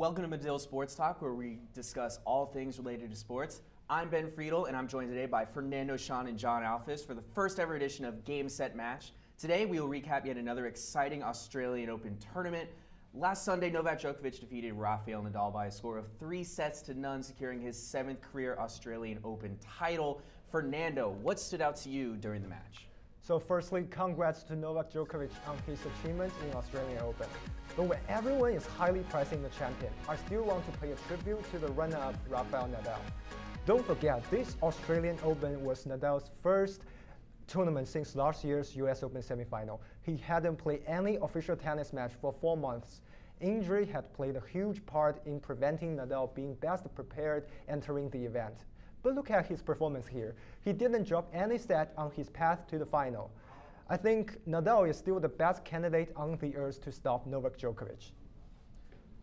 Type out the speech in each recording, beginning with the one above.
Welcome to Medill Sports Talk, where we discuss all things related to sports. I'm Ben Friedel, and I'm joined today by Fernando, Sean, and John Alphys for the first ever edition of Game Set Match. Today, we will recap yet another exciting Australian Open tournament. Last Sunday, Novak Djokovic defeated Rafael Nadal by a score of 3-0, securing his 7th career Australian Open title. Fernando, what stood out to you during the match? So firstly, congrats to Novak Djokovic on his achievements in Australian Open. But when everyone is highly praising the champion, I still want to pay a tribute to the runner-up, Rafael Nadal. Don't forget, this Australian Open was Nadal's first tournament since last year's US Open semifinal. He hadn't played any official tennis match for 4 months. Injury had played a huge part in preventing Nadal being best prepared entering the event. But look at his performance here. He didn't drop any set on his path to the final. I think Nadal is still the best candidate on the earth to stop Novak Djokovic.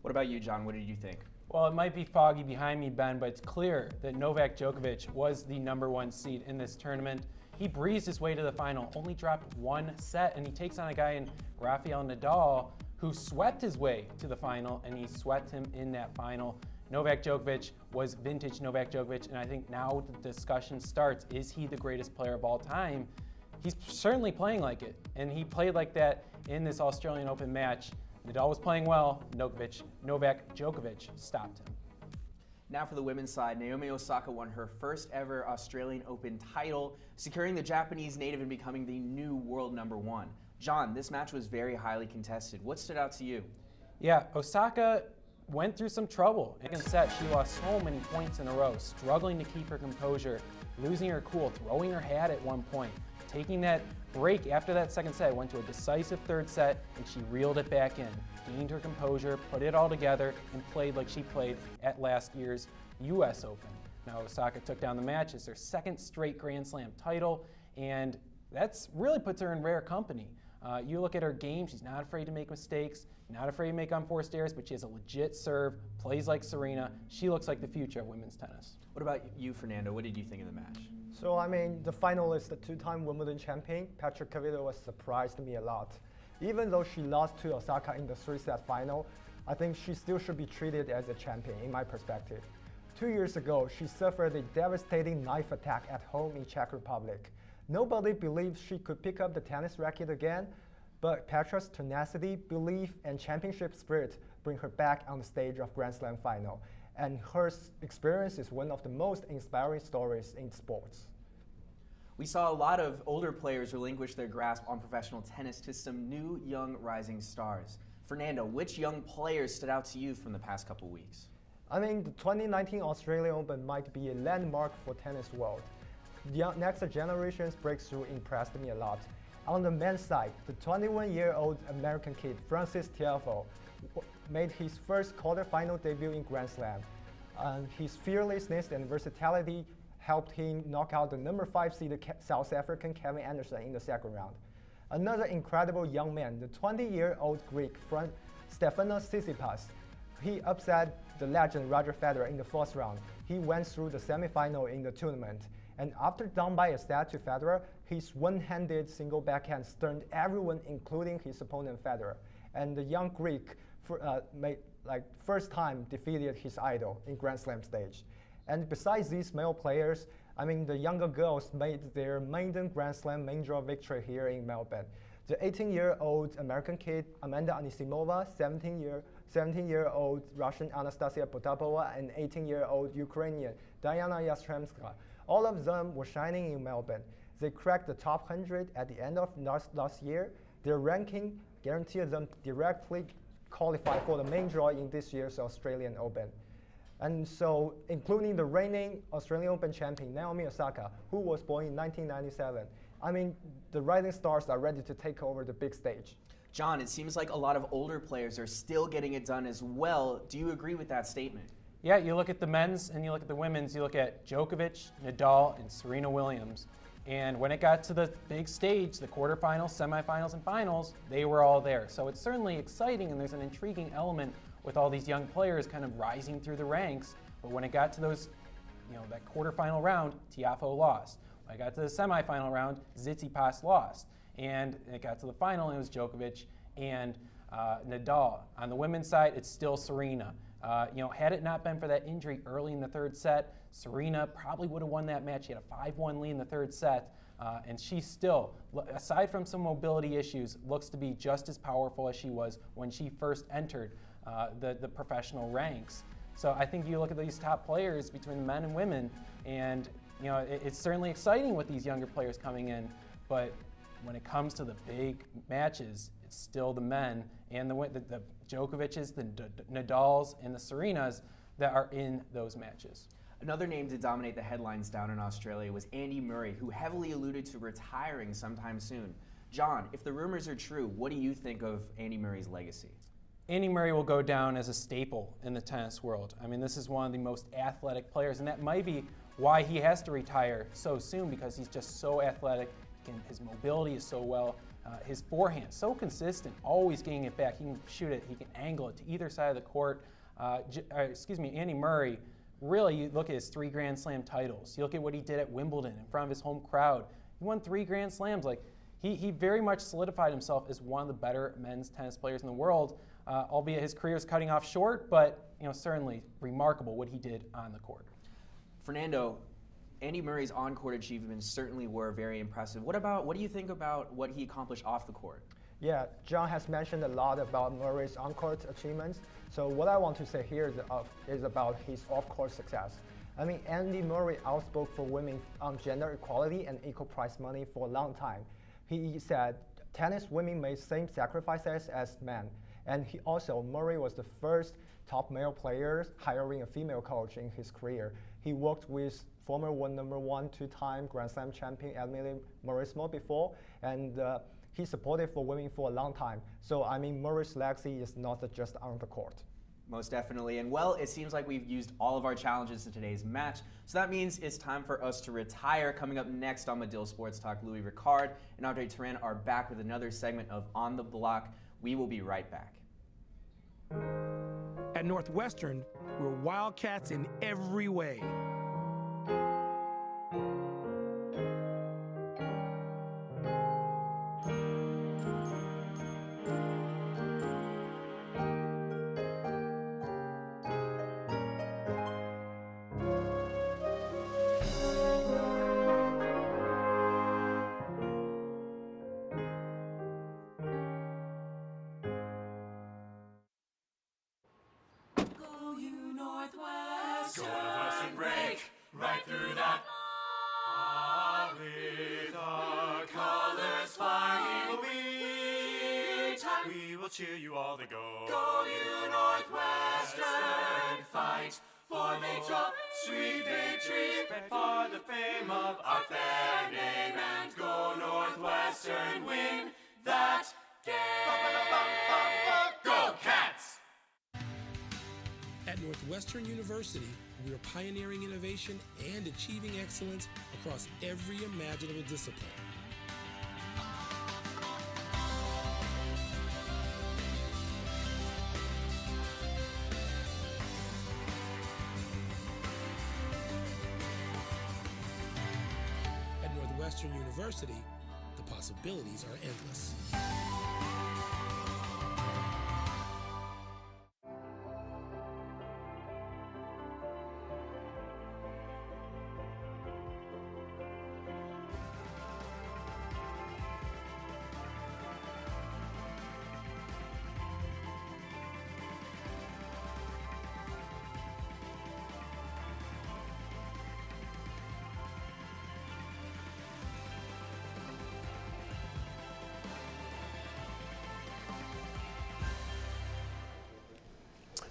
What about you, John? What did you think? Well, it might be foggy behind me, Ben, but it's clear that Novak Djokovic was the #1 seed in this tournament. He breezed his way to the final, only dropped 1 set, and he takes on a guy in Rafael Nadal who swept his way to the final, and he swept him in that final. Novak Djokovic was vintage Novak Djokovic, and I think now the discussion starts. Is he the greatest player of all time? He's certainly playing like it, and he played like that in this Australian Open match. Nadal was playing well. Novak Djokovic stopped him. Now for the women's side, Naomi Osaka won her first ever Australian Open title, securing the Japanese native and becoming the new world #1. John, this match was very highly contested. What stood out to you? Yeah, Osaka went through some trouble. In the second set, she lost so many points in a row, struggling to keep her composure, losing her cool, throwing her hat at one point. Taking that break after that second set, went to a decisive third set, and she reeled it back in, gained her composure, put it all together, and played like she played at last year's US Open. Now Osaka took down the match. It's her 2nd straight Grand Slam title, and that's really puts her in rare company. You look at her game, she's not afraid to make mistakes, not afraid to make unforced errors, but she has a legit serve, plays like Serena. She looks like the future of women's tennis. What about you, Fernando? What did you think of the match? So the finalist, the 2-time Wimbledon champion, Petra Kvitova, surprised me a lot. Even though she lost to Osaka in the 3-set final, I think she still should be treated as a champion, in my perspective. 2 years ago, she suffered a devastating knife attack at home in Czech Republic. Nobody believed she could pick up the tennis racket again, but Petra's tenacity, belief, and championship spirit bring her back on the stage of Grand Slam final. And her experience is one of the most inspiring stories in sports. We saw a lot of older players relinquish their grasp on professional tennis to some new, young, rising stars. Fernando, which young players stood out to you from the past couple weeks? The 2019 Australian Open might be a landmark for tennis world. The next generation's breakthrough impressed me a lot. On the men's side, the 21-year-old American kid Frances Tiafoe made his first quarterfinal debut in Grand Slam. His fearlessness and versatility helped him knock out the #5 seeded South African Kevin Anderson in the 2nd round. Another incredible young man, the 20-year-old Greek Stefanos Tsitsipas. He upset the legend Roger Federer in the 4th round. He went through the semifinal in the tournament. And after down by a set to Federer, his one-handed single backhand stunned everyone, including his opponent Federer. And the young Greek first time defeated his idol in Grand Slam stage. And besides these male players, the younger girls made their maiden Grand Slam main draw victory here in Melbourne. The 18-year-old American kid Amanda Anisimova, 17-year-old Russian Anastasia Potapova, and 18-year-old Ukrainian Diana Yastremska. All of them were shining in Melbourne. They cracked the top 100 at the end of last year. Their ranking guaranteed them directly qualify for the main draw in this year's Australian Open. And so, including the reigning Australian Open champion, Naomi Osaka, who was born in 1997. The rising stars are ready to take over the big stage. John, it seems like a lot of older players are still getting it done as well. Do you agree with that statement? Yeah, you look at the men's and you look at the women's, you look at Djokovic, Nadal, and Serena Williams. And when it got to the big stage, the quarterfinals, semifinals, and finals, they were all there. So it's certainly exciting, and there's an intriguing element with all these young players kind of rising through the ranks. But when it got to those, that quarterfinal round, Tiafoe lost. When it got to the semifinal round, Tsitsipas lost. And it got to the final, and it was Djokovic and Nadal. On the women's side, it's still Serena. Had it not been for that injury early in the third set, Serena probably would have won that match. She had a 5-1 lead in the third set, and she still, aside from some mobility issues, looks to be just as powerful as she was when she first entered the professional ranks. So I think you look at these top players between the men and women, and it's certainly exciting with these younger players coming in, but when it comes to the big matches, it's still the men and the Djokovic's, the Nadals, and the Serenas that are in those matches. Another name to dominate the headlines down in Australia was Andy Murray, who heavily alluded to retiring sometime soon. John, if the rumors are true, what do you think of Andy Murray's legacy? Andy Murray will go down as a staple in the tennis world. I mean, this is one of the most athletic players, and that might be why he has to retire so soon, because he's just so athletic. His mobility is so well. His forehand, so consistent, always getting it back. He can shoot it, he can angle it to either side of the court. Andy Murray, really, you look at his 3 Grand Slam titles. You look at what he did at Wimbledon in front of his home crowd. He won 3 Grand Slams. He very much solidified himself as one of the better men's tennis players in the world, albeit his career is cutting off short, but certainly remarkable what he did on the court. Fernando, Andy Murray's on-court achievements certainly were very impressive. What do you think about what he accomplished off the court? Yeah, John has mentioned a lot about Murray's on-court achievements. So what I want to say here is about his off-court success. I mean, Andy Murray outspoke for women on gender equality and equal prize money for a long time. He said tennis women made same sacrifices as men. And Murray was the first top male player hiring a female coach in his career. He worked with former number 1, 2-time Grand Slam champion Emily Murray-Small before, and he supported for women for a long time. So I mean, Murray's legacy is not just on the court. Most definitely. And well, it seems like we've used all of our challenges in today's match. So that means it's time for us to retire. Coming up next on Medill Sports Talk, Louis Ricard and Andre Turan are back with another segment of On the Block. We will be right back. At Northwestern, we're Wildcats in every way. Northwestern break right through that. With our colors flying, we will cheer you all to go. Go you Northwestern, fight for victory, sweet victory, for the fame of our fair name, and go Northwestern, win that game. Go Cats! At Northwestern University, we are pioneering innovation and achieving excellence across every imaginable discipline. At Northwestern University, the possibilities are endless.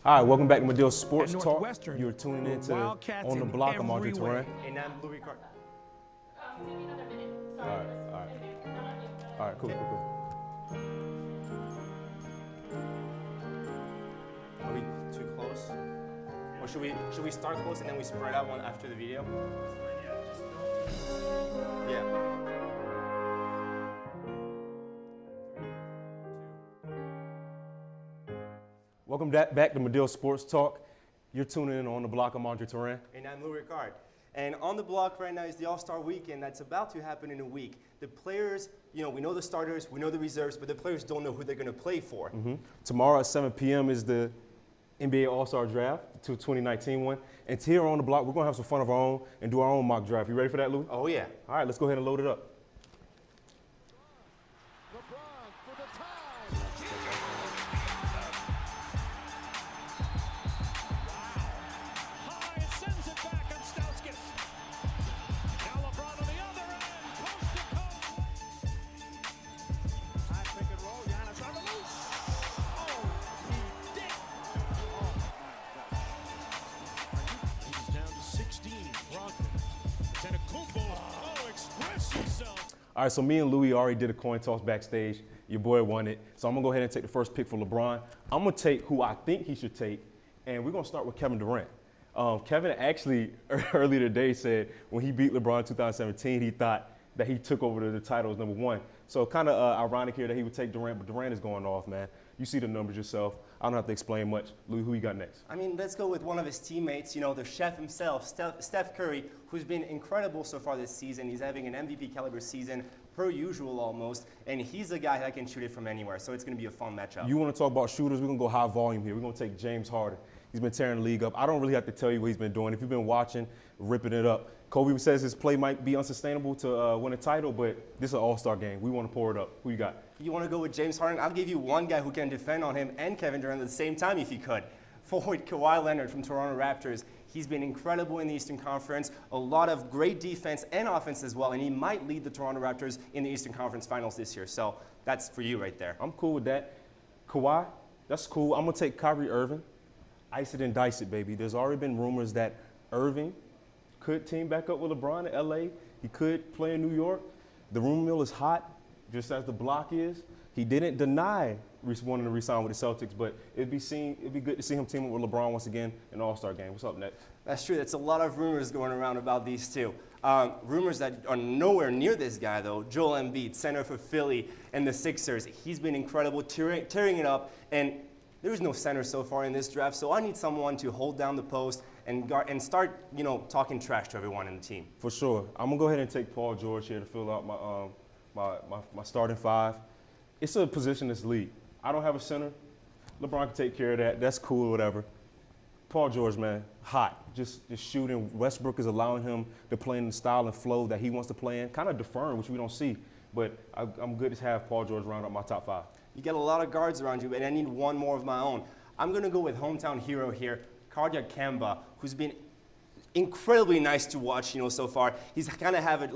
All right, welcome back to Medill Sports At Talk. Northwestern, You're tuning in to Wildcats On the in Block. I'm Andre every Turan. way. And I'm Louis Ricard. Give me another minute. All Sorry. right, all right. Okay. All right, cool. Are we too close? Or should we start close and then we spread out one after the video? Yeah. Welcome back to Medill Sports Talk. You're tuning in On the Block. I'm Andre Turan. And I'm Louis Ricard. And on the block right now is the All-Star Weekend that's about to happen in a week. The players, we know the starters, we know the reserves, but the players don't know who they're going to play for. Tomorrow at 7 p.m. is the NBA All-Star Draft to 2019 one. And here on the block, we're going to have some fun of our own and do our own mock draft. You ready for that, Louis? Oh, yeah. All right, let's go ahead and load it up. All right, so me and Louis already did a coin toss backstage. Your boy won it. So I'm going to go ahead and take the first pick for LeBron. I'm going to take who I think he should take, and we're going to start with Kevin Durant. Kevin actually earlier today said when he beat LeBron in 2017, he thought that he took over the title as number one. So kind of ironic here that he would take Durant, but Durant is going off, man. You see the numbers yourself. I don't have to explain much. Louis, who you got next? I mean, let's go with one of his teammates, the chef himself, Steph Curry, who's been incredible so far this season. He's having an MVP caliber season, per usual almost, and he's a guy that can shoot it from anywhere, so it's going to be a fun matchup. You want to talk about shooters? We're going to go high volume here. We're going to take James Harden. He's been tearing the league up. I don't really have to tell you what he's been doing. If you've been watching, ripping it up. Kobe says his play might be unsustainable to win a title, but this is an all-star game. We want to pour it up. Who you got? You want to go with James Harden? I'll give you one guy who can defend on him and Kevin Durant at the same time if you could. Forward Kawhi Leonard from Toronto Raptors. He's been incredible in the Eastern Conference, a lot of great defense and offense as well, and he might lead the Toronto Raptors in the Eastern Conference Finals this year. So that's for you right there. I'm cool with that. Kawhi, that's cool. I'm going to take Kyrie Irving. Ice it and dice it, baby. There's already been rumors that Irving could team back up with LeBron in LA. He could play in New York. The rumor mill is hot, just as the block is. He didn't deny wanting to re-sign with the Celtics, but it'd be good to see him team up with LeBron once again in the All-Star game. What's up next? That's true. That's a lot of rumors going around about these two. Rumors that are nowhere near this guy, though. Joel Embiid, center for Philly and the Sixers. He's been incredible, tearing it up, and there's no center so far in this draft, so I need someone to hold down the post and start, talking trash to everyone in the team. For sure. I'm going to go ahead and take Paul George here to fill out my starting five. It's a positionless league. I don't have a center. LeBron can take care of that. That's cool, whatever. Paul George, man, hot. Just shooting. Westbrook is allowing him to play in the style and flow that he wants to play in, kind of deferring, which we don't see. But I'm good to have Paul George round up my top five. You get a lot of guards around you, and I need one more of my own. I'm going to go with hometown hero here, Kardia Kemba, who's been incredibly nice to watch, so far. He's kind of have it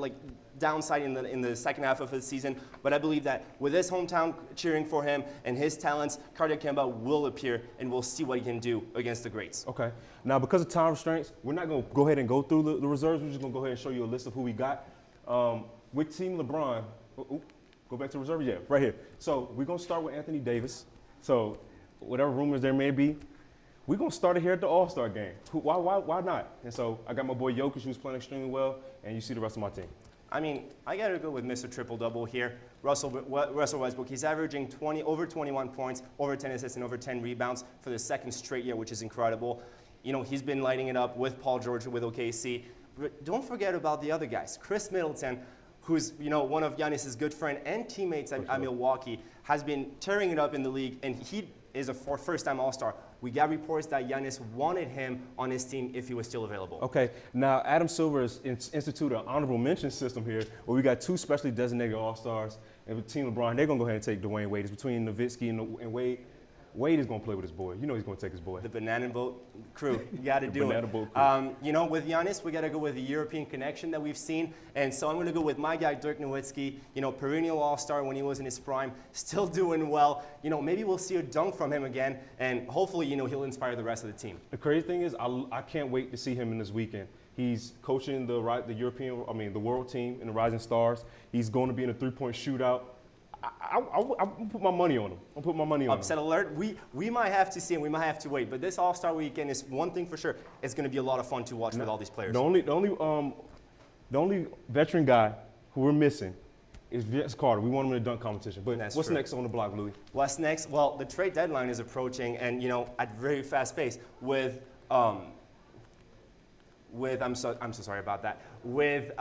downside in the second half of the season, but I believe that with his hometown cheering for him and his talents, Kardia Kemba will appear, and we'll see what he can do against the greats. Okay. Now, because of time restraints, we're not going to go ahead and go through the reserves. We're just going to go ahead and show you a list of who we got. With Team LeBron, go back to reserve, yeah, right here. So we're going to start with Anthony Davis. So whatever rumors there may be, we're going to start it here at the All-Star game. Why not? And so I got my boy Jokic, who's playing extremely well, and you see the rest of my team. I mean, I got to go with Mr. Triple-Double here, Russell Westbrook. He's averaging over 21 points, over 10 assists, and over 10 rebounds for the second straight year, which is incredible. He's been lighting it up with Paul George with OKC. But don't forget about the other guys. Chris Middleton, who's one of Giannis's good friend and teammates at Milwaukee, has been tearing it up in the league, and he is a first-time All-Star. We got reports that Giannis wanted him on his team if he was still available. Okay, now Adam Silver has instituted an honorable mention system here where we got two specially designated All-Stars, and with Team LeBron, they're going to go ahead and take Dwayne Wade. It's between Nowitzki and Wade. Wade is going to play with his boy. He's going to take his boy. The Banana Boat crew. You got to do it. Banana Boat crew. With Giannis, we got to go with the European connection that we've seen. And so I'm going to go with my guy, Dirk Nowitzki, perennial All-Star when he was in his prime, still doing well. Maybe we'll see a dunk from him again, and hopefully, he'll inspire the rest of the team. The crazy thing is, I can't wait to see him in this weekend. He's coaching the world team in the Rising Stars. He's going to be in a three-point shootout. I'll put my money on him. I'll put my money on him. Upset alert. We might have to see and we might have to wait. But this All-Star weekend is one thing for sure. It's going to be a lot of fun to watch with all these players. The only veteran guy who we're missing is Vince Carter. We want him in a dunk competition. But what's next on the block, Louis? What's next? Well, the trade deadline is approaching, and at very fast pace with I'm so sorry about that. With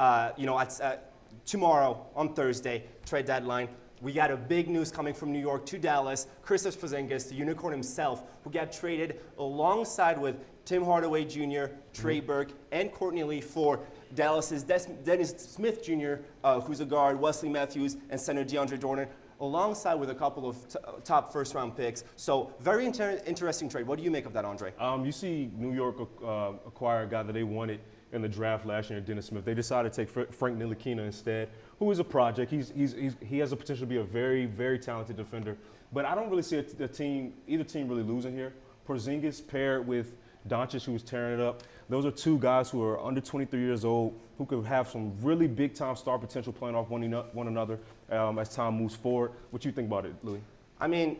tomorrow on Thursday, trade deadline. we got a big news coming from New York to Dallas. Kristaps Porzingis, the unicorn himself, who got traded alongside with Tim Hardaway Jr., Trey Burke, and Courtney Lee for Dallas's Dennis Smith Jr., who's a guard, Wesley Matthews, and center DeAndre Jordan, alongside with a couple of top first-round picks. So very interesting trade. What do you make of that, Andre? You see New York acquire a guy that they wanted in the draft last year, Dennis Smith. They decided to take Frank Ntilikina instead, who is a project. He has the potential to be a very, very talented defender. But I don't really see either team really losing here. Porzingis paired with Doncic, who was tearing it up. Those are two guys who are under 23 years old, who could have some really big-time star potential playing off one another as time moves forward. What do you think about it, Louis? I mean,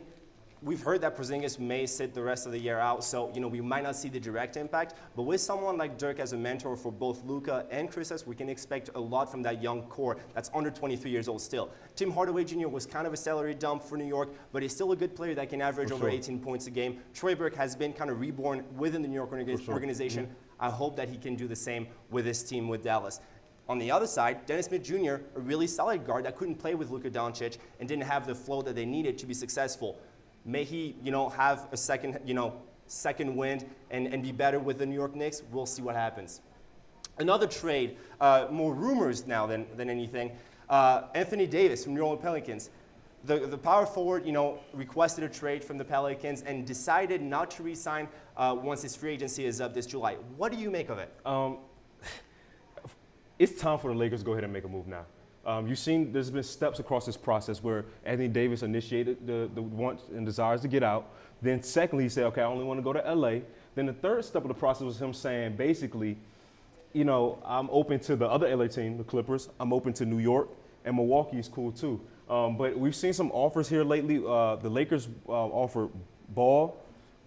we've heard that Porzingis may sit the rest of the year out, so we might not see the direct impact. But with someone like Dirk as a mentor for both Luka and Kristaps, we can expect a lot from that young core that's under 23 years old still. Tim Hardaway Jr. was kind of a salary dump for New York, but he's still a good player that can average over 18 points a game. Trey Burke has been kind of reborn within the New York organization. I hope that he can do the same with his team with Dallas. On the other side, Dennis Smith Jr., a really solid guard that couldn't play with Luka Doncic and didn't have the flow that they needed to be successful. May he, have a second wind and be better with the New York Knicks. We'll see what happens. Another trade, more rumors now than anything. Anthony Davis from New Orleans Pelicans. The power forward, requested a trade from the Pelicans and decided not to re-sign once his free agency is up this July. What do you make of it? It's time for the Lakers to go ahead and make a move now. You've seen there's been steps across this process where Anthony Davis initiated the wants and desires to get out. Then secondly, he said, okay, I only want to go to LA. Then the third step of the process was him saying, basically, I'm open to the other LA team, the Clippers. I'm open to New York, and Milwaukee is cool too. But we've seen some offers here lately. The Lakers offered Ball,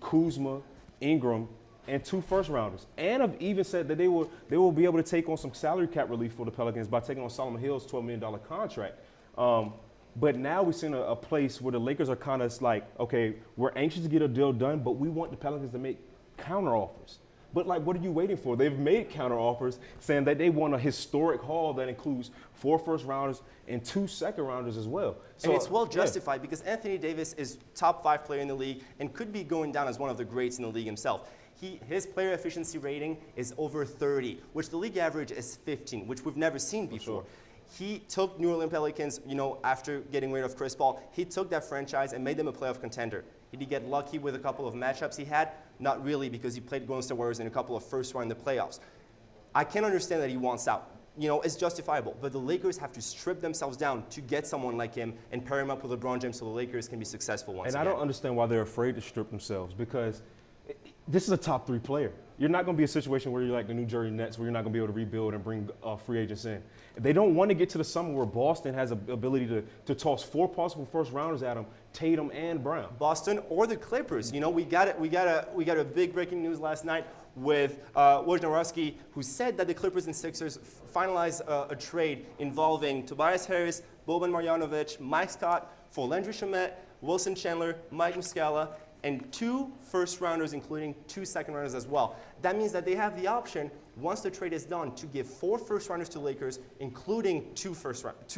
Kuzma, Ingram, and 2 first-rounders. And have even said that they will be able to take on some salary cap relief for the Pelicans by taking on Solomon Hill's $12 million contract. But now we've seen a place where the Lakers are kind of like, okay, we're anxious to get a deal done, but we want the Pelicans to make counteroffers. But what are you waiting for? They've made counteroffers saying that they want a historic haul that includes 4 first-rounders and 2 second-rounders as well. So, and it's well justified because Anthony Davis is top 5 player in the league and could be going down as one of the greats in the league himself. His player efficiency rating is over 30, which the league average is 15, which we've never seen before. He took New Orleans Pelicans, after getting rid of Chris Paul, he took that franchise and made them a playoff contender. Did he get lucky with a couple of matchups he had? Not really, because he played Golden State Warriors in a couple of first round in the playoffs. I can understand that he wants out. It's justifiable, but the Lakers have to strip themselves down to get someone like him and pair him up with LeBron James so the Lakers can be successful once again. And I don't understand why they're afraid to strip themselves, because this is a top 3 player. You're not going to be a situation where you're like the New Jersey Nets, where you're not going to be able to rebuild and bring free agents in. They don't want to get to the summer where Boston has the ability to toss 4 possible first rounders at them, Tatum and Brown. Boston or the Clippers. We got a big breaking news last night with Wojnarowski, who said that the Clippers and Sixers finalized a trade involving Tobias Harris, Boban Marjanovic, Mike Scott for Landry Shamet, Wilson Chandler, Mike Muscala, and 2 first-rounders, including 2 second-rounders as well. That means that they have the option, once the trade is done, to give 4 first-rounders to Lakers, including 2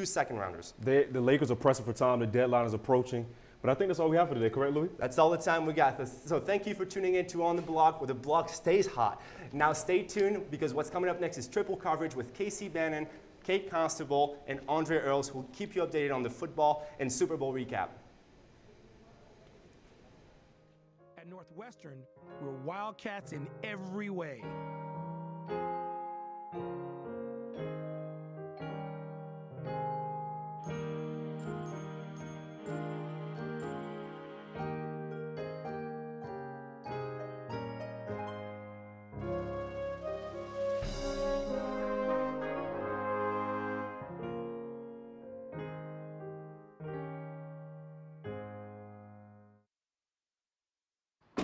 second-rounders. The Lakers are pressing for time. The deadline is approaching. But I think that's all we have for today, correct, Louis? That's all the time we got. So thank you for tuning in to On the Block, where the block stays hot. Now stay tuned, because what's coming up next is triple coverage with Casey Bannon, Kate Constable, and Andre Earls, who will keep you updated on the football and Super Bowl recap. At Northwestern, we're Wildcats in every way.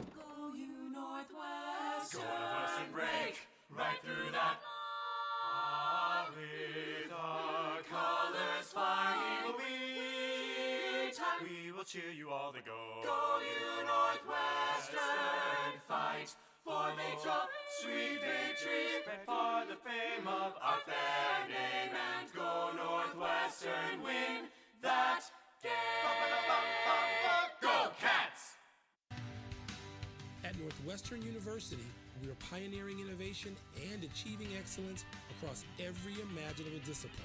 Go Northwestern, break right through that. With our colors flying, we will cheer you all the go. Go you Northwestern, fight for victory, sweet victory, for the fame of our fair name, and go Northwestern, win that game. Northwestern University, we are pioneering innovation and achieving excellence across every imaginable discipline.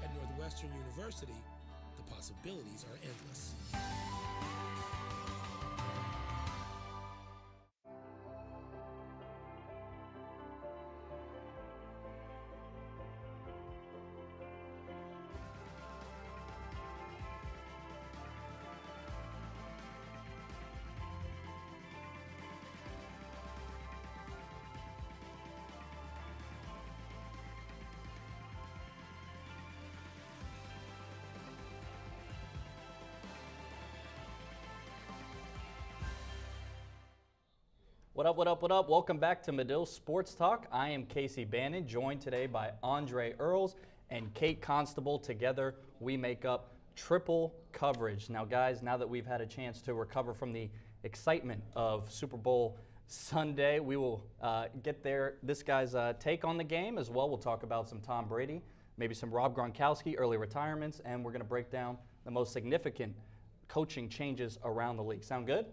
At Northwestern University, the possibilities are endless. What up, what up, what up? Welcome back to Medill Sports Talk. I am Casey Bannon, joined today by Andre Earls and Kate Constable. Together, we make up triple coverage. Now, guys, now that we've had a chance to recover from the excitement of Super Bowl Sunday, we will get this guy's take on the game as well. We'll talk about some Tom Brady, maybe some Rob Gronkowski, early retirements, and we're going to break down the most significant coaching changes around the league. Sound good?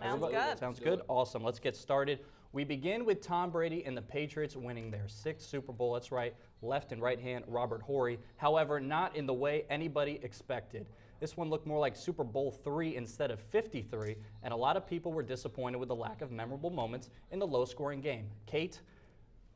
Sounds good. Sounds good. Awesome. Let's get started. We begin with Tom Brady and the Patriots winning their 6th Super Bowl. That's right, left and right hand Robert Horry. However, not in the way anybody expected. This one looked more like Super Bowl III instead of 53, and a lot of people were disappointed with the lack of memorable moments in the low-scoring game. Kate,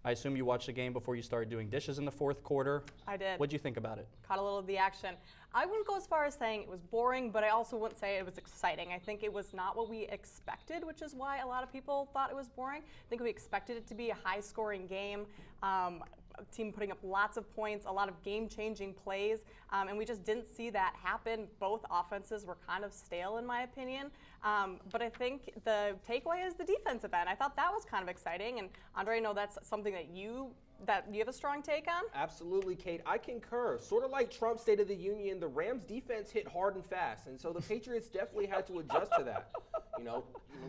I assume you watched the game before you started doing dishes in the 4th quarter. I did. What'd you think about it? Caught a little of the action. I wouldn't go as far as saying it was boring, but I also wouldn't say it was exciting. I think it was not what we expected, which is why a lot of people thought it was boring. I think we expected it to be a high-scoring game, a team putting up lots of points, a lot of game-changing plays, and we just didn't see that happen. Both offenses were kind of stale, in my opinion. But I think the takeaway is the defensive end. I thought that was kind of exciting, and Andre, I know that's something that you have a strong take on? Absolutely, Kate. I concur. Sort of like Trump's State of the Union, the Rams defense hit hard and fast, and so the Patriots definitely had to adjust to that.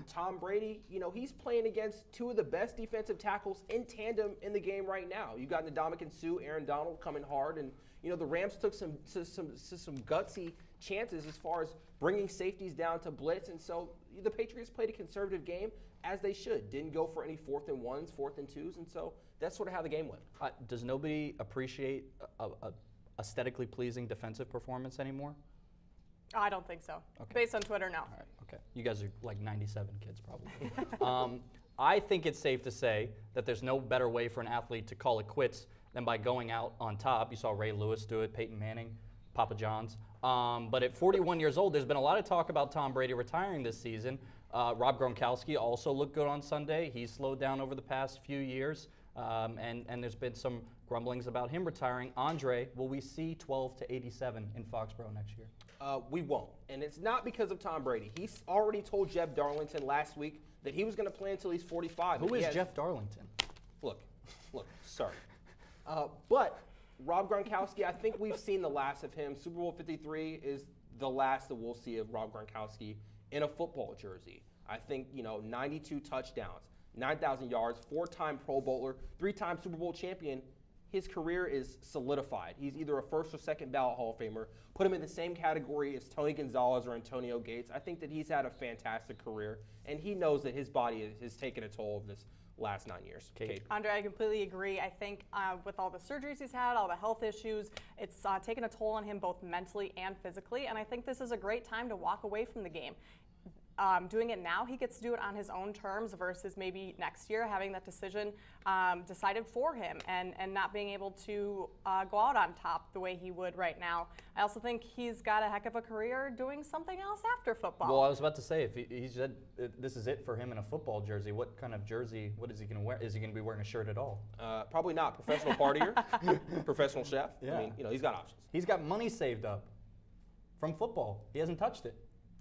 Tom Brady, he's playing against two of the best defensive tackles in tandem in the game right now. You got Ndamukong Suh, Aaron Donald coming hard, and the Rams took some gutsy chances as far as bringing safeties down to blitz, and so the Patriots played a conservative game as they should. Didn't go for any 4th and 1s, 4th and 2s, and so that's sort of how the game went. Does nobody appreciate a aesthetically pleasing defensive performance anymore? I don't think so. Okay. Based on Twitter, no. All right, okay. You guys are like 97 kids probably. I think it's safe to say that there's no better way for an athlete to call it quits than by going out on top. You saw Ray Lewis do it, Peyton Manning, Papa John's. But at 41 years old, there's been a lot of talk about Tom Brady retiring this season. Rob Gronkowski also looked good on Sunday. He's slowed down over the past few years, and there's been some grumblings about him retiring. Andre, will we see 12 to 87 in Foxborough next year? We won't, and it's not because of Tom Brady. He's already told Jeff Darlington last week that he was going to play until he's 45. Who is Jeff Darlington? Look, sorry. But Rob Gronkowski, I think we've seen the last of him. Super Bowl 53 is the last that we'll see of Rob Gronkowski in a football jersey. I think, 92 touchdowns, 9,000 yards, 4-time Pro Bowler, 3-time Super Bowl champion. His career is solidified. He's either a first or second ballot Hall of Famer. Put him in the same category as Tony Gonzalez or Antonio Gates. I think that he's had a fantastic career, and he knows that his body has taken a toll of this last 9 years. Kate. Andre, I completely agree. I think with all the surgeries he's had, all the health issues, it's taken a toll on him both mentally and physically, and I think this is a great time to walk away from the game. Doing it now, he gets to do it on his own terms versus maybe next year having that decision decided for him and not being able to go out on top the way he would right now. I also think he's got a heck of a career doing something else after football. Well, I was about to say, if he said this is it for him in a football jersey, what kind of jersey, what is he going to wear? Is he going to be wearing a shirt at all? Probably not. Professional partier, professional chef. Yeah. I mean, he's got options. He's got money saved up from football. He hasn't touched it.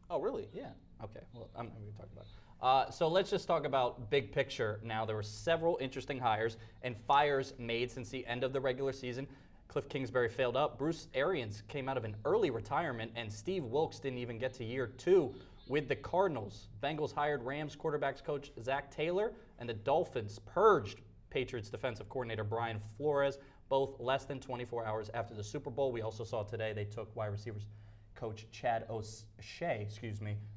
Oh, really? Yeah. Okay. Well, I'm not going to talk about it. So let's just talk about big picture now. There were several interesting hires and fires made since the end of the regular season. Cliff Kingsbury failed up. Bruce Arians came out of an early retirement, and Steve Wilkes didn't even get to year 2. with the Cardinals. Bengals hired Rams quarterbacks coach Zach Taylor, and the Dolphins purged Patriots defensive coordinator Brian Flores, both less than 24 hours after the Super Bowl. We also saw today they took wide receivers coach Chad O'Shea,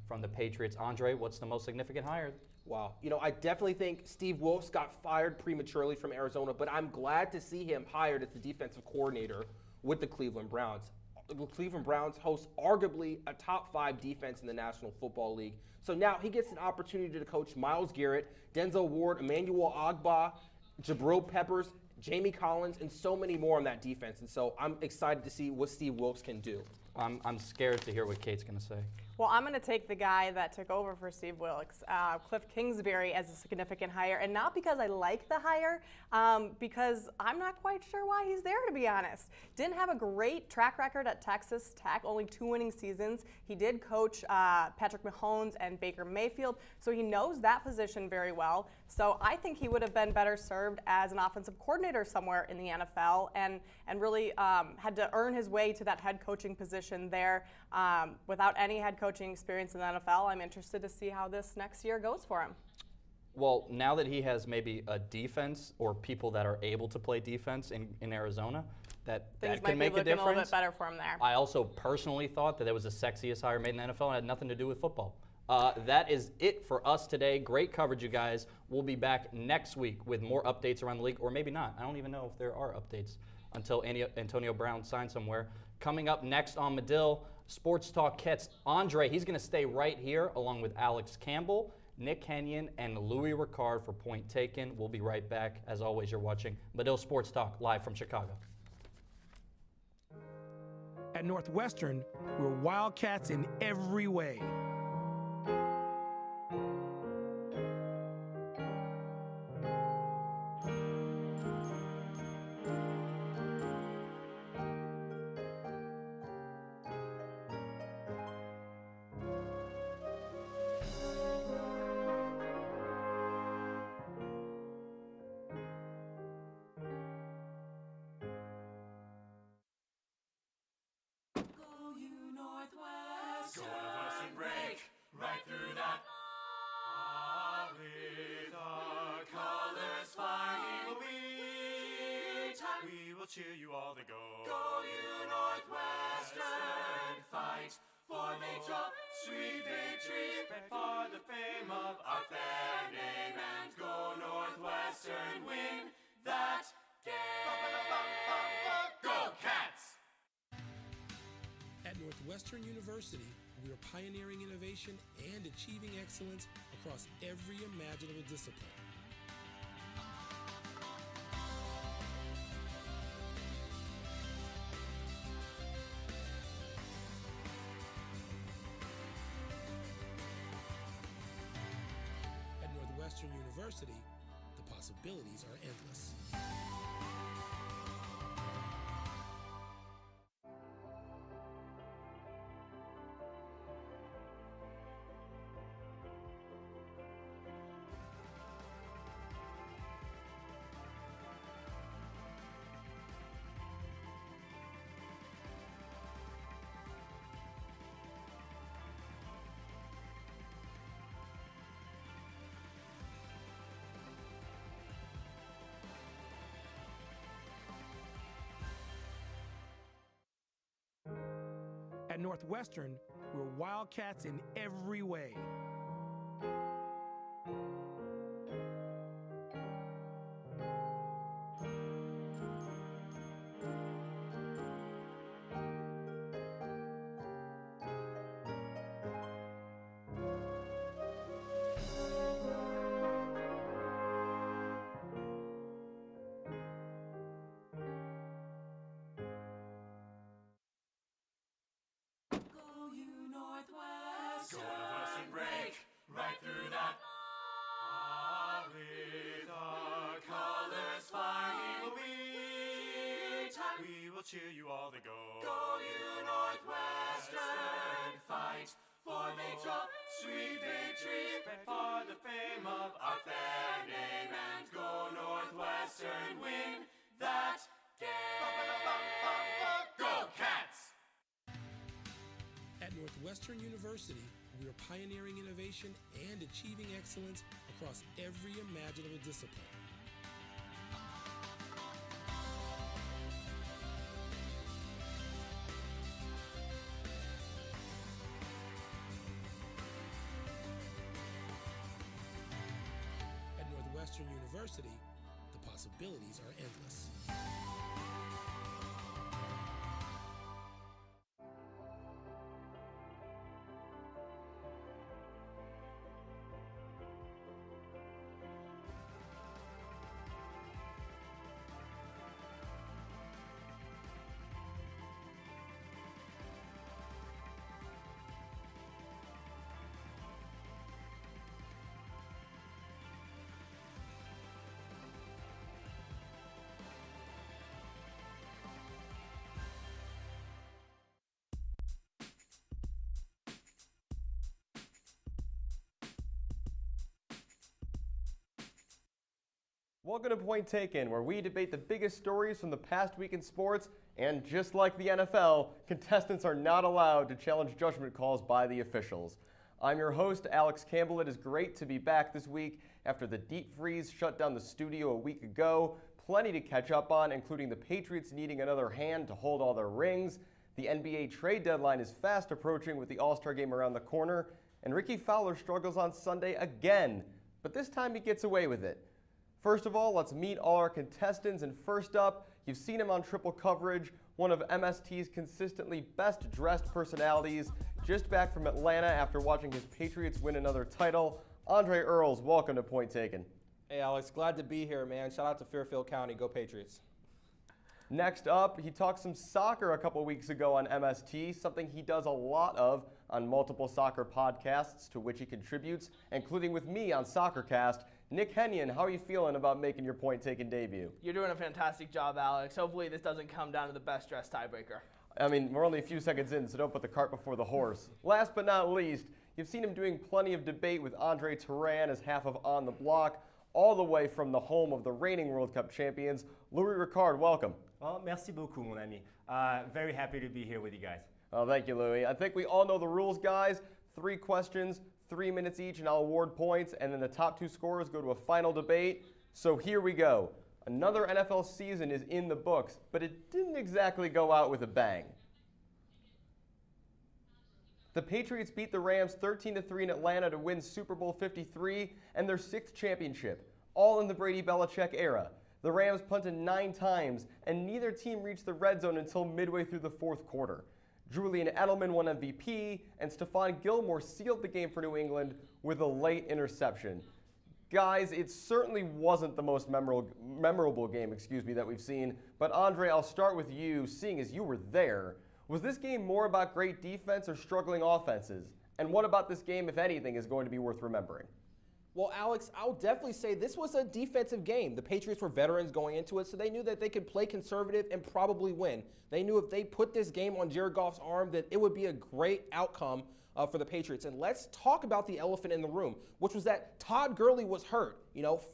from the Patriots. Andre, what's the most significant hire? Wow. I definitely think Steve Wilkes got fired prematurely from Arizona, but I'm glad to see him hired as the defensive coordinator with the Cleveland Browns. The Cleveland Browns host arguably a top 5 defense in the National Football League. So now he gets an opportunity to coach Myles Garrett, Denzel Ward, Emmanuel Ogbah, Jabril Peppers, Jamie Collins, and so many more on that defense. And so I'm excited to see what Steve Wilkes can do. I'm scared to hear what Kate's going to say. Well, I'm going to take the guy that took over for Steve Wilkes, Cliff Kingsbury, as a significant hire. And not because I like the hire, because I'm not quite sure why he's there, to be honest. Didn't have a great track record at Texas Tech, only 2 winning seasons. He did coach Patrick Mahomes and Baker Mayfield, so he knows that position very well. So I think he would have been better served as an offensive coordinator somewhere in the NFL and really had to earn his way to that head coaching position there without any head coaching experience in the NFL. I'm interested to see how this next year goes for him. Well, now that he has maybe a defense or people that are able to play defense in Arizona, that can make a difference. Things might be looking a little bit better for him there. I also personally thought that it was the sexiest hire made in the NFL and had nothing to do with football. That is it for us today. Great coverage, you guys. We'll be back next week with more updates around the league, or maybe not. I don't even know if there are updates until Antonio Brown signs somewhere. Coming up next on Medill, Sports Talk Cats. Andre, he's going to stay right here along with Alex Campbell, Nick Kenyon, and Louis Ricard for Point Taken. We'll be right back. As always, you're watching Medill Sports Talk live from Chicago. At Northwestern, we're Wildcats in every way. Go Northwestern, break right through that. With our colors flying, we will cheer you all to go. Go you Northwestern, fight for victory, sweet victory, for the fame of our fair name, and go Northwestern, win that game. Go Cats! At Northwestern University, we are pioneering innovation and achieving excellence across every imaginable discipline. At Northwestern University, the possibilities are endless. At Northwestern, we're Wildcats in every way. Go Northwestern, break right through that. With our colors flying, we will cheer you all to go. Go you Northwestern, fight for victory, sweet victory, for the fame of our fair name, and go Northwestern, win that game. Go Cats! At Northwestern University, we are pioneering innovation and achieving excellence across every imaginable discipline. At Northwestern University, the possibilities are endless. Welcome to Point Taken, where we debate the biggest stories from the past week in sports, and just like the NFL, contestants are not allowed to challenge judgment calls by the officials. I'm your host, Alex Campbell. It is great to be back this week after the deep freeze shut down the studio a week ago. Plenty to catch up on, including the Patriots needing another hand to hold all their rings. The NBA trade deadline is fast approaching with the All-Star game around the corner, and Ricky Fowler struggles on Sunday again, but this time he gets away with it. First of all, let's meet all our contestants, and first up, you've seen him on Triple Coverage, one of MST's consistently best-dressed personalities, just back from Atlanta after watching his Patriots win another title. Andre Earls, welcome to Point Taken. Hey, Alex, glad to be here, man. Shout out to Fairfield County. Go Patriots. Next up, he talked some soccer a couple weeks ago on MST, something he does a lot of on multiple soccer podcasts to which he contributes, including with me on SoccerCast. Nick Hennion, how are you feeling about making your Point Taken debut? You're doing a fantastic job, Alex. Hopefully this doesn't come down to the best-dressed tiebreaker. I mean, we're only a few seconds in, so don't put the cart before the horse. Last but not least, you've seen him doing plenty of debate with Andre Turan as half of On the Block, all the way from the home of the reigning World Cup champions. Louis Ricard, welcome. Well, merci beaucoup, mon ami. Very happy to be here with you guys. Oh, thank you, Louis. I think we all know the rules, guys. 3 questions, 3 minutes each, and I'll award points, and then the top 2 scorers go to a final debate. So here we go. Another NFL season is in the books, but it didn't exactly go out with a bang. The Patriots beat the Rams 13-3 in Atlanta to win Super Bowl 53 and their 6th championship, all in the Brady-Belichick era. The Rams punted 9 times, and neither team reached the red zone until midway through the 4th quarter. Julian Edelman won MVP, and Stephon Gilmore sealed the game for New England with a late interception. Guys, it certainly wasn't the most memorable game, that we've seen, but Andre, I'll start with you, seeing as you were there. Was this game more about great defense or struggling offenses? And what about this game, if anything, is going to be worth remembering? Well, Alex, I'll definitely say this was a defensive game. The Patriots were veterans going into it, so they knew that they could play conservative and probably win. They knew if they put this game on Jared Goff's arm that it would be a great outcome for the Patriots. And let's talk about the elephant in the room, which was that Todd Gurley was hurt.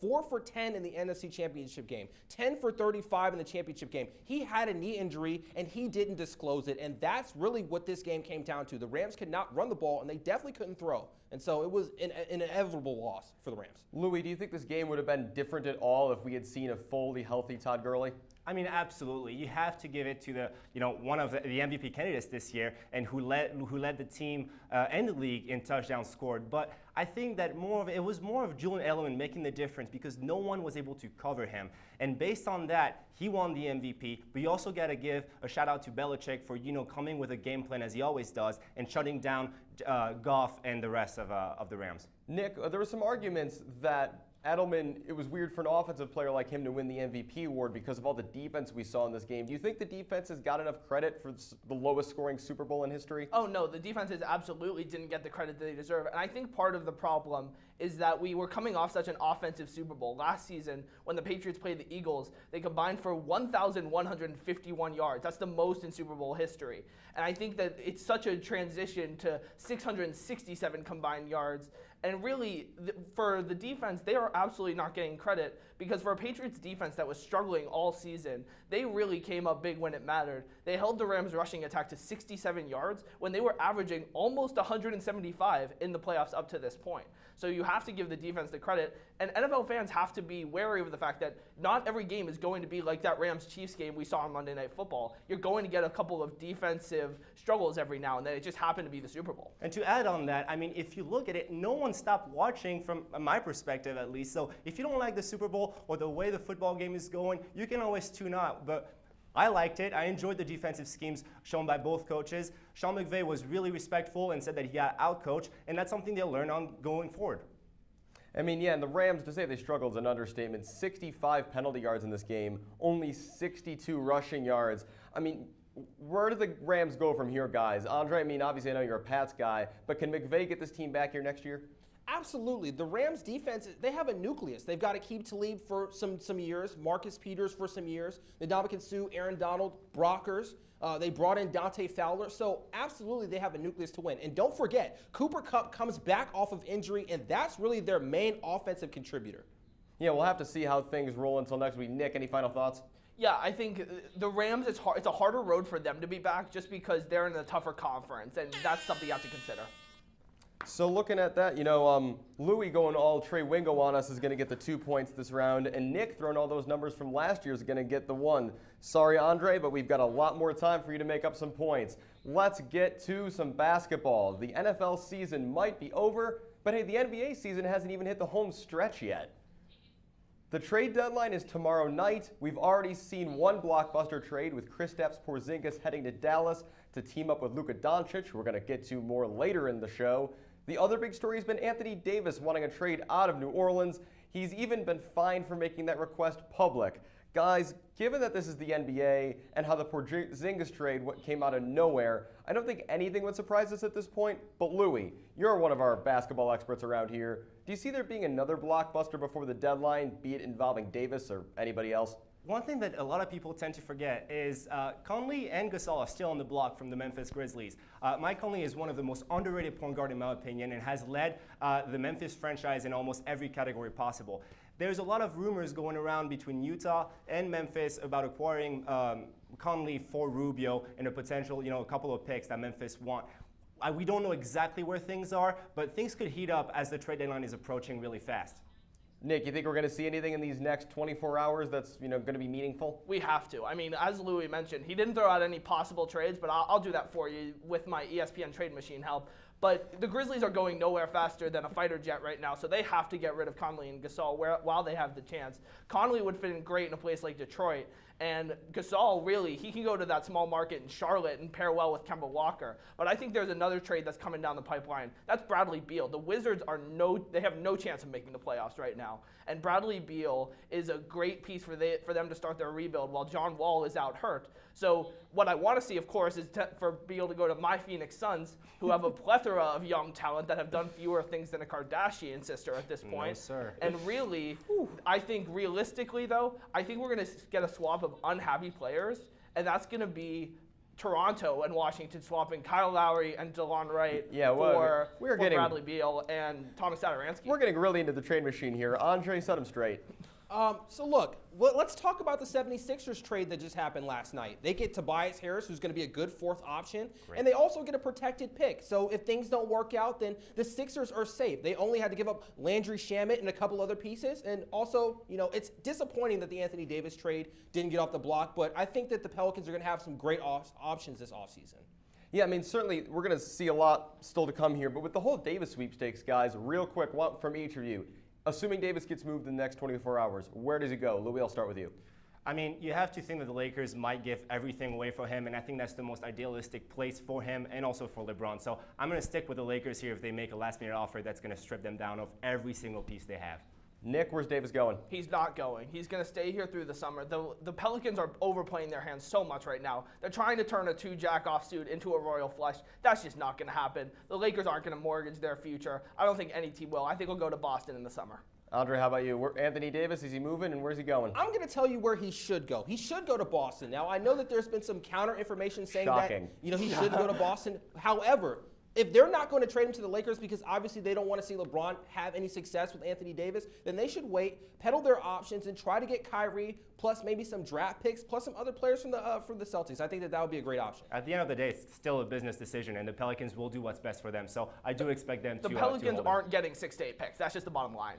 4 for 10 in the NFC Championship game, 10 for 35 in the championship game. He had a knee injury, and he didn't disclose it, and that's really what this game came down to. The Rams could not run the ball, and they definitely couldn't throw. And so it was an inevitable loss for the Rams. Louis, do you think this game would have been different at all if we had seen a fully healthy Todd Gurley? I mean, absolutely. You have to give it to the, one of the MVP candidates this year, and who led the team and the league in touchdowns scored. But I think that it was more of Julian Edelman making the difference because no one was able to cover him. And based on that, he won the MVP. But you also got to give a shout out to Belichick for coming with a game plan as he always does and shutting down Goff and the rest of the Rams. Nick, there were some arguments that Edelman, it was weird for an offensive player like him to win the MVP award because of all the defense we saw in this game. Do you think the defense has got enough credit for the lowest scoring Super Bowl in history? Oh no, the defenses absolutely didn't get the credit that they deserve. And I think part of the problem is that we were coming off such an offensive Super Bowl. Last season, when the Patriots played the Eagles, they combined for 1,151 yards. That's the most in Super Bowl history. And I think that it's such a transition to 667 combined yards. And really, for the defense, they are absolutely not getting credit because for a Patriots defense that was struggling all season, they really came up big when it mattered. They held the Rams' rushing attack to 67 yards when they were averaging almost 175 in the playoffs up to this point. So you have to give the defense the credit. And NFL fans have to be wary of the fact that not every game is going to be like that Rams-Chiefs game we saw on Monday Night Football. You're going to get a couple of defensive struggles every now and then. It just happened to be the Super Bowl. And to add on that, I mean, if you look at it, no one stopped watching from my perspective at least. So if you don't like the Super Bowl or the way the football game is going, you can always tune out. But I liked it. I enjoyed the defensive schemes shown by both coaches. Sean McVay was really respectful and said that he got outcoached, and that's something they'll learn on going forward. I mean, yeah, and the Rams, to say they struggled is an understatement. 65 penalty yards in this game, only 62 rushing yards. I mean, where do the Rams go from here, guys? Andre, I mean, obviously I know you're a Pats guy, but can McVay get this team back here next year? Absolutely. The Rams defense, they have a nucleus. They've got to keep Talib for some years, Marcus Peters for some years, Ndamukong Suh, Aaron Donald, Brockers. They brought in Dante Fowler. So absolutely they have a nucleus to win. And don't forget, Cooper Kupp comes back off of injury, and that's really their main offensive contributor. Yeah, we'll have to see how things roll until next week. Nick, any final thoughts? Yeah, I think the Rams, it's a harder road for them to be back just because they're in a tougher conference, and that's something you have to consider. So looking at that, you know, Louis going all Trey Wingo on us is going to get the 2 points this round, and Nick throwing all those numbers from last year is going to get the 1. Sorry, Andre, but we've got a lot more time for you to make up some points. Let's get to some basketball. The NFL season might be over, but hey, the NBA season hasn't even hit the home stretch yet. The trade deadline is tomorrow night. We've already seen one blockbuster trade with Kristaps Porzingis heading to Dallas to team up with Luka Doncic, who we're going to get to more later in the show. The other big story has been Anthony Davis wanting a trade out of New Orleans. He's even been fined for making that request public. Guys, given that this is the NBA and how the Porzingis trade came out of nowhere, I don't think anything would surprise us at this point. But Louis, you're one of our basketball experts around here. Do you see there being another blockbuster before the deadline, be it involving Davis or anybody else? One thing that a lot of people tend to forget is Conley and Gasol are still on the block from the Memphis Grizzlies. Mike Conley is one of the most underrated point guard in my opinion and has led the Memphis franchise in almost every category possible. There's a lot of rumors going around between Utah and Memphis about acquiring Conley for Rubio and a potential, a couple of picks that Memphis want. We don't know exactly where things are, but things could heat up as the trade deadline is approaching really fast. Nick, you think we're going to see anything in these next 24 hours that's going to be meaningful? We have to. I mean, as Louis mentioned, he didn't throw out any possible trades, but I'll do that for you with my ESPN trade machine help. But the Grizzlies are going nowhere faster than a fighter jet right now, so they have to get rid of Conley and Gasol while they have the chance. Conley would fit in great in a place like Detroit, and Gasol, really, he can go to that small market in Charlotte and pair well with Kemba Walker. But I think there's another trade that's coming down the pipeline. That's Bradley Beal. The Wizards they have no chance of making the playoffs right now. And Bradley Beal is a great piece for them to start their rebuild while John Wall is out hurt. So what I want to see, of course, is for Beal to go to my Phoenix Suns, who have a plethora of young talent that have done fewer things than a Kardashian sister at this point. No, sir. And really, I think realistically, though, I think we're going to get a swap of unhappy players, and that's going to be Toronto and Washington swapping Kyle Lowry and DeLon Wright for Bradley Beal and Thomas Satoransky. We're getting really into the trade machine here. Andre, set him straight. So look, let's talk about the 76ers trade that just happened last night. They get Tobias Harris, who's going to be a good fourth option, and they also get a protected pick. So if things don't work out, then the Sixers are safe. They only had to give up Landry Shamet and a couple other pieces, and also, it's disappointing that the Anthony Davis trade didn't get off the block, but I think that the Pelicans are going to have some great options this offseason. Yeah, I mean, certainly we're going to see a lot still to come here, but with the whole Davis sweepstakes, guys, real quick, one from each of you. Assuming Davis gets moved in the next 24 hours, where does he go? Louis, I'll start with you. I mean, you have to think that the Lakers might give everything away for him, and I think that's the most idealistic place for him and also for LeBron. So I'm going to stick with the Lakers here if they make a last-minute offer that's going to strip them down of every single piece they have. Nick, where's Davis going? He's not going. He's going to stay here through the summer. The Pelicans are overplaying their hands so much right now. They're trying to turn a two-jack-off suit into a royal flush. That's just not going to happen. The Lakers aren't going to mortgage their future. I don't think any team will. I think he'll go to Boston in the summer. Andre, how about you? Anthony Davis, is he moving, and where's he going? I'm going to tell you where he should go. He should go to Boston. Now, I know that there's been some counter information saying Shocking. that he shouldn't go to Boston. However, If they're not going to trade him to the Lakers because obviously they don't want to see LeBron have any success with Anthony Davis, then they should wait, peddle their options, and try to get Kyrie plus maybe some draft picks plus some other players from the Celtics. I think that would be a great option. At the end of the day, it's still a business decision, and the Pelicans will do what's best for them. So I do expect them to. The to Pelicans hold aren't getting 6 to 8 picks. That's just the bottom line.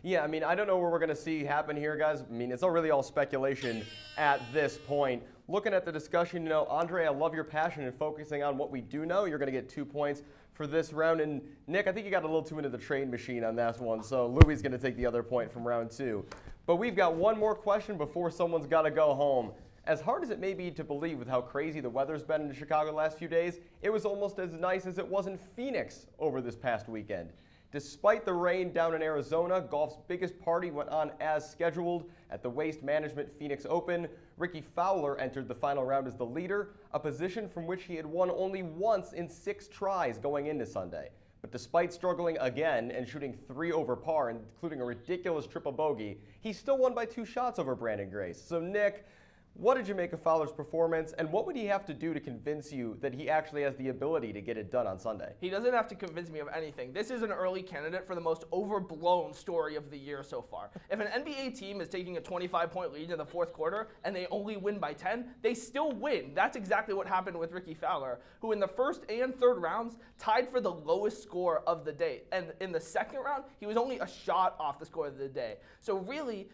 Yeah, I mean, I don't know what we're going to see happen here, guys. I mean, it's all really all speculation at this point. Looking at the discussion, you know, Andre, I love your passion in focusing on what we do know. You're going to get 2 points for this round. And Nick, I think you got a little too into the train machine on that one, so Louis is going to take the other point from round 2. But we've got one more question before someone's got to go home. As hard as it may be to believe with how crazy the weather's been in Chicago the last few days, it was almost as nice as it was in Phoenix over this past weekend. Despite the rain down in Arizona, golf's biggest party went on as scheduled at the Waste Management Phoenix Open. Ricky Fowler entered the final round as the leader, a position from which he had won only once in 6 tries going into Sunday. But despite struggling again and shooting 3 over par, including a ridiculous triple bogey, he still won by 2 shots over Brandon Grace. So Nick, what did you make of Fowler's performance, and what would he have to do to convince you that he actually has the ability to get it done on Sunday? He doesn't have to convince me of anything. This is an early candidate for the most overblown story of the year so far. If an NBA team is taking a 25-point lead in the 4th quarter and they only win by 10, they still win. That's exactly what happened with Ricky Fowler, who in the 1st and 3rd rounds tied for the lowest score of the day. And in the 2nd round, he was only a shot off the score of the day. So really,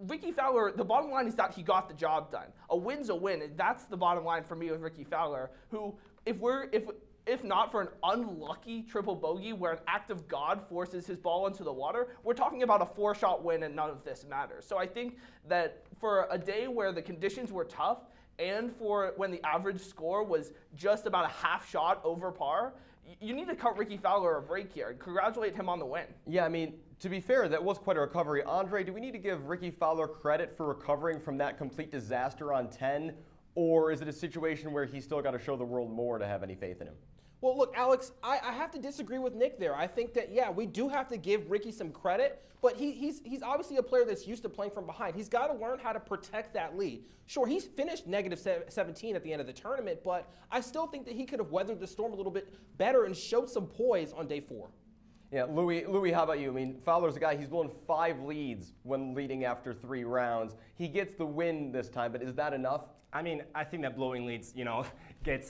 Ricky Fowler, the bottom line is that he got the job done. A win's a win, and that's the bottom line for me with Ricky Fowler, who, if not for an unlucky triple bogey where an act of God forces his ball into the water, we're talking about a 4-shot win and none of this matters. So I think that for a day where the conditions were tough and for when the average score was just about a half shot over par, you need to cut Ricky Fowler a break here and congratulate him on the win. Yeah, I mean, to be fair, that was quite a recovery. Andre, do we need to give Ricky Fowler credit for recovering from that complete disaster on 10? Or is it a situation where he's still got to show the world more to have any faith in him? Well, look, Alex, I have to disagree with Nick there. I think that, yeah, we do have to give Ricky some credit, but he's obviously a player that's used to playing from behind. He's got to learn how to protect that lead. Sure, he's finished negative 17 at the end of the tournament, but I still think that he could have weathered the storm a little bit better and showed some poise on day 4. Yeah, Louis, how about you? I mean, Fowler's a guy, he's blown 5 leads when leading after 3 rounds. He gets the win this time, but is that enough? I mean, I think that blowing leads,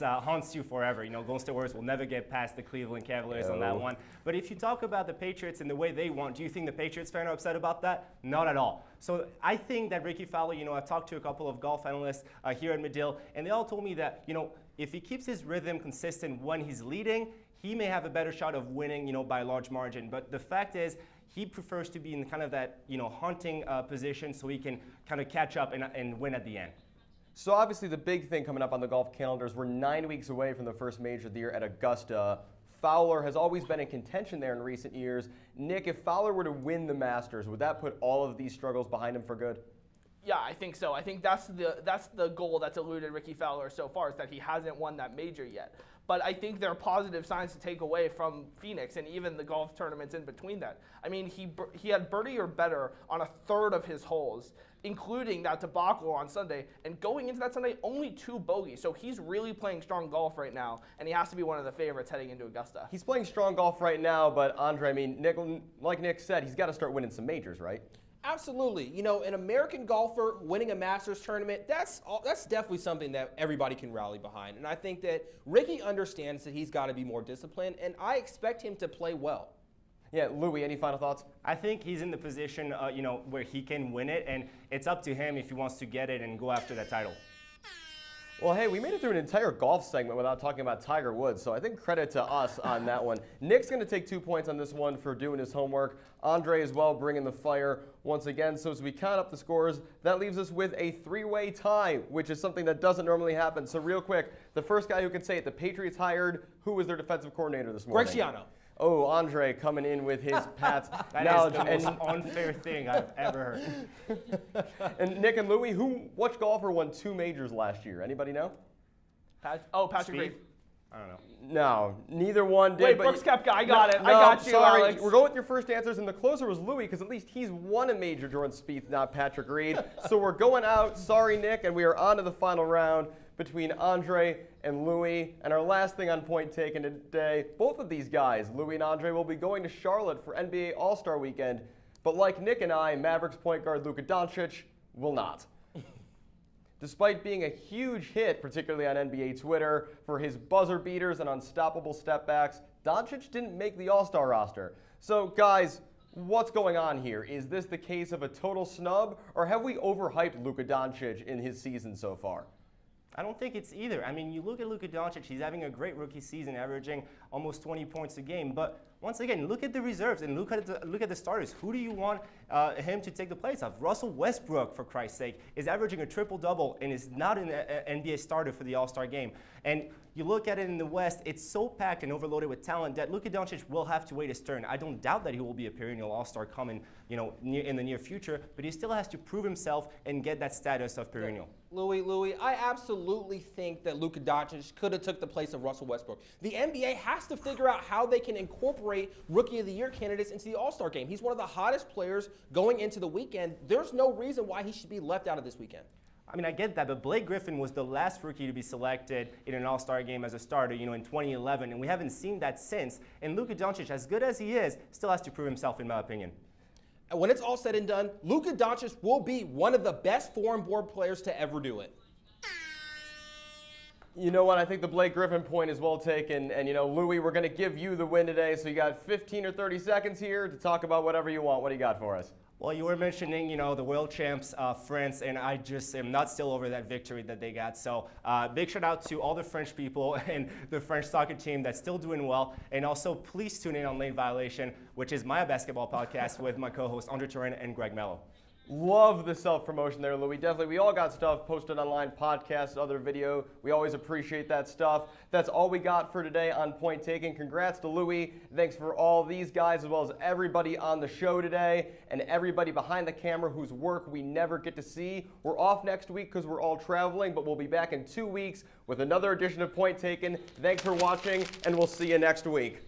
haunts you forever. Golden State Warriors will never get past the Cleveland Cavaliers on that one. But if you talk about the Patriots and the way they want, do you think the Patriots fans are upset about that? Not at all. So I think that Ricky Fowler, I've talked to a couple of golf analysts here at Medill, and they all told me that, if he keeps his rhythm consistent when he's leading, he may have a better shot of winning, by a large margin. But the fact is, he prefers to be in kind of that, hunting position so he can kind of catch up and win at the end. So obviously the big thing coming up on the golf calendar is we're 9 weeks away from the first major of the year at Augusta. Fowler has always been in contention there in recent years. Nick, if Fowler were to win the Masters, would that put all of these struggles behind him for good? Yeah, I think so. I think that's the goal that's eluded Ricky Fowler so far, is that he hasn't won that major yet. But I think there are positive signs to take away from Phoenix and even the golf tournaments in between that. I mean, he had birdie or better on a third of his holes, including that debacle on Sunday. And going into that Sunday, only 2 bogeys. So he's really playing strong golf right now, and he has to be one of the favorites heading into Augusta. He's playing strong golf right now, but Andre, I mean, Nick, like Nick said, he's got to start winning some majors, right? Absolutely. An American golfer winning a Masters tournament, that's definitely something that everybody can rally behind. And I think that Ricky understands that he's got to be more disciplined, and I expect him to play well. Yeah, Louis, any final thoughts? I think he's in the position, where he can win it, and it's up to him if he wants to get it and go after that title. Well, hey, we made it through an entire golf segment without talking about Tiger Woods, so I think credit to us on that one. Nick's going to take 2 points on this one for doing his homework. Andre as well bringing the fire once again. So as we count up the scores, that leaves us with a 3-way tie, which is something that doesn't normally happen. So real quick, the first guy who can say it, the Patriots hired, who was their defensive coordinator this morning? Greg Schiano. Oh, Andre coming in with his Pats knowledge. That is the most unfair thing I've ever heard. And Nick and Louis, which golfer won 2 majors last year? Anybody know? Patrick Reed. I don't know. No, neither one did. Wait, but Brooks Koepka, I got it. No, I got you, sorry. Alex. We're going with your first answers, and the closer was Louis, because at least he's won a major, Jordan Spieth, not Patrick Reed. So we're going out. Sorry, Nick, and we are on to the final round between Andre and Louis. And our last thing on point taken today, both of these guys, Louis and Andre, will be going to Charlotte for NBA All-Star Weekend. But like Nick and I, Mavericks point guard Luka Doncic will not. Despite being a huge hit, particularly on NBA Twitter, for his buzzer beaters and unstoppable stepbacks, Doncic didn't make the All-Star roster. So, guys, what's going on here? Is this the case of a total snub, or have we overhyped Luka Doncic in his season so far? I don't think it's either. I mean, you look at Luka Doncic, he's having a great rookie season, averaging almost 20 points a game. But once again, look at the reserves and look at the starters. Who do you want him to take the place of? Russell Westbrook, for Christ's sake, is averaging a triple-double and is not an NBA starter for the All-Star game. And you look at it in the West, it's so packed and overloaded with talent that Luka Doncic will have to wait his turn. I don't doubt that he will be a perennial All-Star coming, in the near future, but he still has to prove himself and get that status of perennial. Louis, I absolutely think that Luka Doncic could have took the place of Russell Westbrook. The NBA has to figure out how they can incorporate Rookie of the Year candidates into the All-Star game. He's one of the hottest players going into the weekend. There's no reason why he should be left out of this weekend. I mean, I get that, but Blake Griffin was the last rookie to be selected in an All-Star game as a starter, in 2011, and we haven't seen that since. And Luka Doncic, as good as he is, still has to prove himself, in my opinion. And when it's all said and done, Luka Doncic will be one of the best foreign board players to ever do it. You know what? I think the Blake Griffin point is well taken. And, Louis, we're going to give you the win today. So you got 15 or 30 seconds here to talk about whatever you want. What do you got for us? Well, you were mentioning, the world champs, France, and I just am not still over that victory that they got. So big shout out to all the French people and the French soccer team that's still doing well. And also, please tune in on Lane Violation, which is my basketball podcast with my co-hosts Andre Turin and Greg Mello. Love the self-promotion there, Louis. Definitely, we all got stuff posted online, podcasts, other video. We always appreciate that stuff. That's all we got for today on Point Taken. Congrats to Louis. Thanks for all these guys, as well as everybody on the show today and everybody behind the camera whose work we never get to see. We're off next week because we're all traveling, but we'll be back in 2 weeks with another edition of Point Taken. Thanks for watching, and we'll see you next week.